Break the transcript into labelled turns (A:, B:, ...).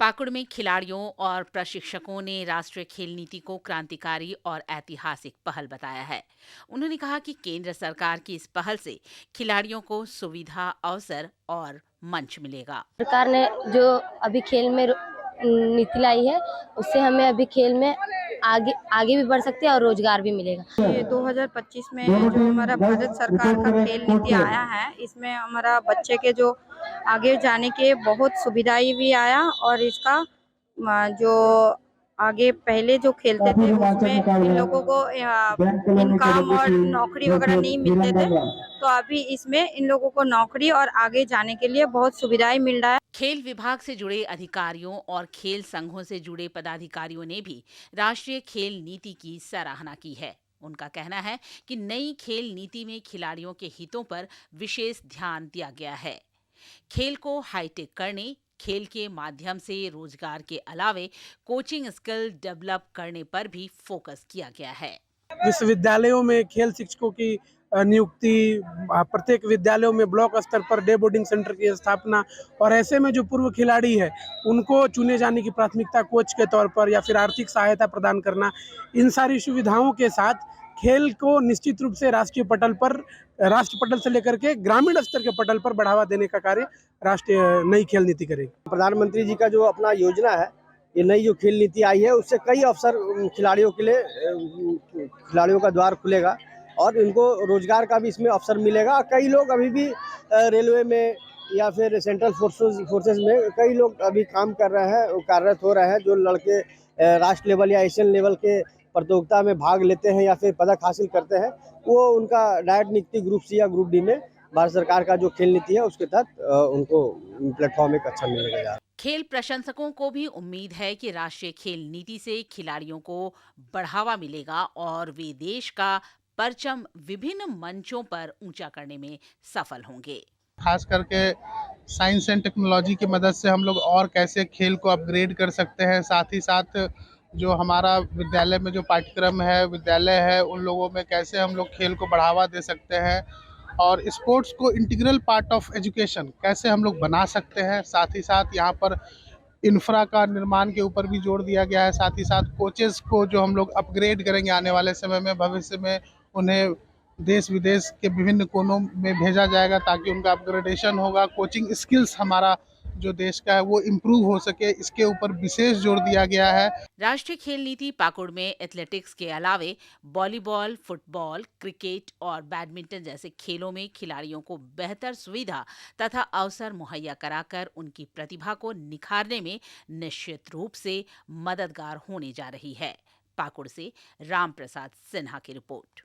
A: पाकुड़ में खिलाड़ियों और प्रशिक्षकों ने राष्ट्रीय खेल नीति को क्रांतिकारी और ऐतिहासिक पहल बताया है। उन्होंने कहा कि केंद्र सरकार की इस पहल से खिलाड़ियों को सुविधा, अवसर और मंच मिलेगा।
B: सरकार ने जो अभी खेल में नीति लाई है, उससे हमें अभी खेल में आगे आगे भी बढ़ सकते हैं और रोजगार भी मिलेगा।
C: ये 2025 में जो हमारा भारत सरकार का खेल नीति आया है, इसमें हमारा बच्चे के जो आगे जाने के बहुत सुविधाएं भी आया और इसका जो आगे पहले जो खेलते थे उसमें इन लोगों को इनकम और नौकरी वगैरह नहीं मिलते थे, तो अभी इसमें इन लोगों को नौकरी और आगे जाने के लिए बहुत सुविधाएं मिल रहा है।
A: खेल विभाग से जुड़े अधिकारियों और खेल संघों से जुड़े पदाधिकारियों ने भी राष्ट्रीय खेल नीति की सराहना की है। उनका कहना है कि नई खेल नीति में खिलाड़ियों के हितों पर विशेष ध्यान दिया गया है। खेल को हाईटेक करने, खेल के माध्यम से रोजगार के अलावे कोचिंग स्किल डेवलप करने पर भी फोकस किया गया है।
D: विश्वविद्यालयों में खेल शिक्षकों की नियुक्ति, प्रत्येक विद्यालयों में ब्लॉक स्तर पर डे बोर्डिंग सेंटर की स्थापना और ऐसे में जो पूर्व खिलाड़ी है उनको चुने जाने की प्राथमिकता कोच के तौर पर या फिर आर्थिक सहायता प्रदान करना, इन सारी सुविधाओं के साथ खेल को निश्चित रूप से राष्ट्रीय पटल पर, राष्ट्र पटल से लेकर के ग्रामीण स्तर के पटल पर बढ़ावा देने का कार्य राष्ट्रीय नई खेल नीति करेगी।
E: प्रधानमंत्री जी का जो अपना योजना है, ये नई जो खेल नीति आई है, उससे कई अवसर खिलाड़ियों के लिए, खिलाड़ियों का द्वार खुलेगा और इनको रोजगार का भी इसमें अवसर मिलेगा। कई लोग अभी भी रेलवे में या फिर सेंट्रल फोर्सेस में कई लोग अभी काम कर रहे हैं, कार्यरत हो रहे हैं। जो लड़के राष्ट्र लेवल या एशियन लेवल के प्रतियोगिता में भाग लेते हैं या फिर पदक हासिल करते हैं, वो उनका डायरेक्ट नियुक्ति ग्रुप सी या ग्रुप डी में भारत सरकार का जो खेल नीति है उसके तहत उनको प्लेटफॉर्म एक अच्छा मिलेगा।
A: खेल प्रशंसकों को भी उम्मीद है कि राष्ट्रीय खेल नीति से खिलाड़ियों को बढ़ावा मिलेगा और वे देश का परचम विभिन्न मंचों पर ऊंचा करने में सफल होंगे।
F: खास करके साइंस एंड टेक्नोलॉजी की मदद से हम लोग और कैसे खेल को अपग्रेड कर सकते हैं, साथ ही साथ जो हमारा विद्यालय में जो पाठ्यक्रम है, विद्यालय है, उन लोगों में कैसे हम लोग खेल को बढ़ावा दे सकते हैं और स्पोर्ट्स को इंटीग्रल पार्ट ऑफ एजुकेशन कैसे हम लोग बना सकते हैं। साथ ही साथ यहाँ पर इंफ्रा का निर्माण के ऊपर भी जोर दिया गया है। साथ ही साथ कोचेस को जो हम लोग अपग्रेड करेंगे आने वाले समय में, भविष्य में उन्हें देश विदेश के विभिन्न कोनों में भेजा जाएगा ताकि उनका अपग्रेडेशन होगा, कोचिंग स्किल्स हमारा जो देश का है वो इम्प्रूव हो सके, इसके ऊपर विशेष जोर दिया गया है।
A: राष्ट्रीय खेल नीति पाकुड़ में एथलेटिक्स के अलावे वॉलीबॉल, फुटबॉल, क्रिकेट और बैडमिंटन जैसे खेलों में खिलाड़ियों को बेहतर सुविधा तथा अवसर मुहैया कराकर उनकी प्रतिभा को निखारने में निश्चित रूप से मददगार होने जा रही है। पाकुड़ से राम प्रसाद सिन्हा की रिपोर्ट।